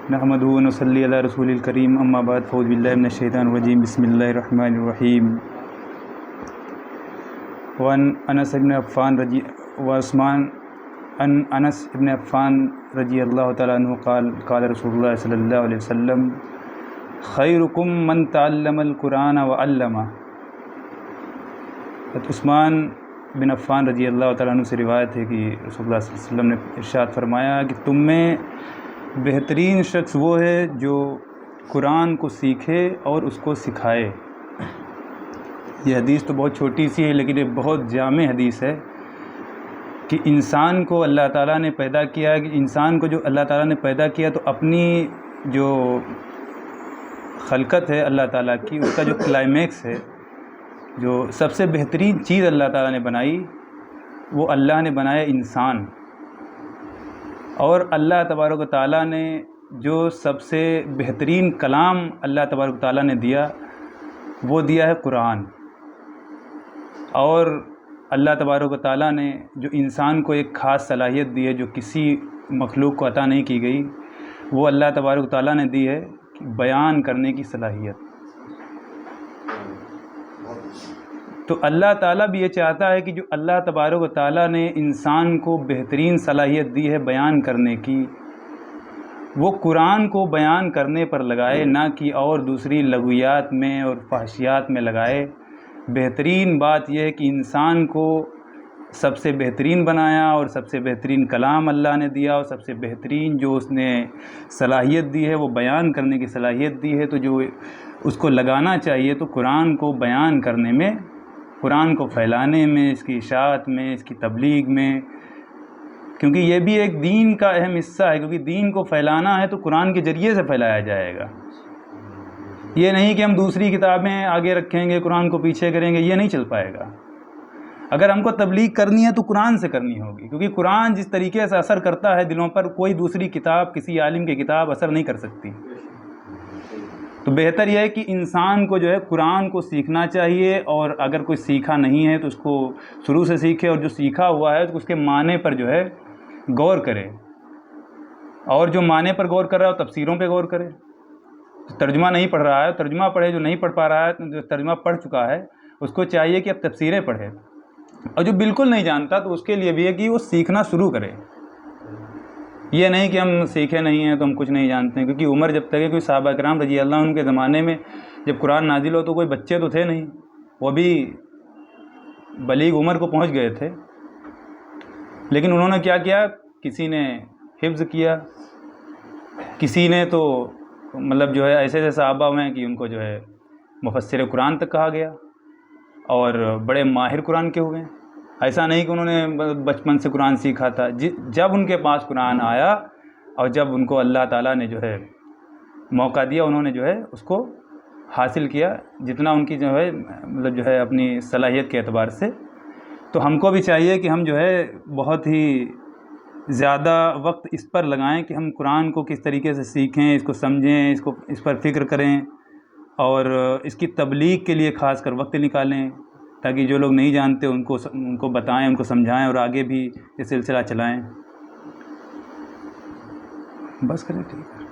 نحمدہ و نصلی علی رسول الکریم اما بعد فاعوذ باللہ من الشیطان الرجیم بسم اللہ الرحمن الرحیم وعن انس بن عفان رضی اللہ تعالیٰ عنہ قال رسول اللہ صلی اللہ علیہ وسلم خیرکم من تعلم القرآن وعلمہ۔ عثمان بن عفان رضی اللہ تعالیٰ عنہ سے روایت ہے کہ رسول اللہ صلی اللہ علیہ وسلم نے ارشاد فرمایا کہ تم میں بہترین شخص وہ ہے جو قرآن کو سیکھے اور اس کو سکھائے۔ یہ حدیث تو بہت چھوٹی سی ہے لیکن یہ بہت جامع حدیث ہے کہ انسان کو اللہ تعالیٰ نے پیدا کیا، کہ انسان کو جو اللہ تعالیٰ نے پیدا کیا تو اپنی جو خلقت ہے اللہ تعالیٰ کی، اس کا جو کلائمیکس ہے، جو سب سے بہترین چیز اللہ تعالیٰ نے بنائی، وہ اللہ نے بنایا انسان۔ اور اللہ تبارک و تعالیٰ نے جو سب سے بہترین کلام اللہ تبارک و تعالیٰ نے دیا، وہ دیا ہے قرآن۔ اور اللہ تبارک و تعالیٰ نے جو انسان کو ایک خاص صلاحیت دی ہے جو کسی مخلوق کو عطا نہیں کی گئی، وہ اللہ تبارک و تعالیٰ نے دی ہے بیان کرنے کی صلاحیت۔ تو اللہ تعالیٰ بھی یہ چاہتا ہے کہ جو اللہ تبارک و تعالیٰ نے انسان کو بہترین صلاحیت دی ہے بیان کرنے کی، وہ قرآن کو بیان کرنے پر لگائے، نہ کہ اور دوسری لغویات میں اور فحشیات میں لگائے۔ بہترین بات یہ ہے کہ انسان کو سب سے بہترین بنایا اور سب سے بہترین کلام اللہ نے دیا، اور سب سے بہترین جو اس نے صلاحیت دی ہے وہ بیان کرنے کی صلاحیت دی ہے۔ تو جو اس کو لگانا چاہیے تو قرآن کو بیان کرنے میں، قرآن کو پھیلانے میں، اس کی اشاعت میں، اس کی تبلیغ میں، کیونکہ یہ بھی ایک دین کا اہم حصہ ہے، کیونکہ دین کو پھیلانا ہے تو قرآن کے ذریعے سے پھیلایا جائے گا۔ یہ نہیں کہ ہم دوسری کتابیں آگے رکھیں گے، قرآن کو پیچھے کریں گے، یہ نہیں چل پائے گا۔ اگر ہم کو تبلیغ کرنی ہے تو قرآن سے کرنی ہوگی، کیونکہ قرآن جس طریقے سے اثر کرتا ہے دلوں پر، کوئی دوسری کتاب، کسی عالم کی کتاب اثر نہیں کر سکتی۔ تو بہتر یہ ہے کہ انسان کو جو ہے قرآن کو سیکھنا چاہیے، اور اگر کوئی سیکھا نہیں ہے تو اس کو شروع سے سیکھے، اور جو سیکھا ہوا ہے تو اس کے معنی پر جو ہے غور کرے، اور جو معنی پر غور کر رہا ہے تفسیروں پہ غور کرے۔ ترجمہ نہیں پڑھ رہا ہے ترجمہ پڑھے، جو نہیں پڑھ پا رہا ہے جو ترجمہ پڑھ چکا ہے اس کو چاہیے کہ اب تفسیریں پڑھے، اور جو بالکل نہیں جانتا تو اس کے لیے بھی ہے کہ وہ سیکھنا شروع کرے۔ یہ نہیں کہ ہم سیکھے نہیں ہیں تو ہم کچھ نہیں جانتے ہیں، کیونکہ عمر جب تک ہے، کوئی صحابہ کرام رضی اللہ عنہ کے زمانے میں جب قرآن نازل ہو تو کوئی بچے تو تھے نہیں، وہ بھی بلیغ عمر کو پہنچ گئے تھے، لیکن انہوں نے کیا کیا، کسی نے حفظ کیا، کسی نے تو مطلب جو ہے ایسے ایسے صحابہ ہوئے کہ ان کو جو ہے مفسر قرآن تک کہا گیا، اور بڑے ماہر قرآن کے ہوئے۔ ایسا نہیں کہ انہوں نے بچپن سے قرآن سیکھا تھا، جب ان کے پاس قرآن آیا اور جب ان کو اللہ تعالیٰ نے جو ہے موقع دیا، انہوں نے جو ہے اس کو حاصل کیا جتنا ان کی جو ہے مطلب جو ہے اپنی صلاحیت کے اعتبار سے۔ تو ہم کو بھی چاہیے کہ ہم جو ہے بہت ہی زیادہ وقت اس پر لگائیں کہ ہم قرآن کو کس طریقے سے سیکھیں، اس کو سمجھیں، اس پر فکر کریں، اور اس کی تبلیغ کے لیے خاص کر وقت نکالیں، تاکہ جو لوگ نہیں جانتے ان کو بتائیں، ان کو سمجھائیں، اور آگے بھی یہ سلسلہ چلائیں۔ بس کریں، ٹھیک ہے۔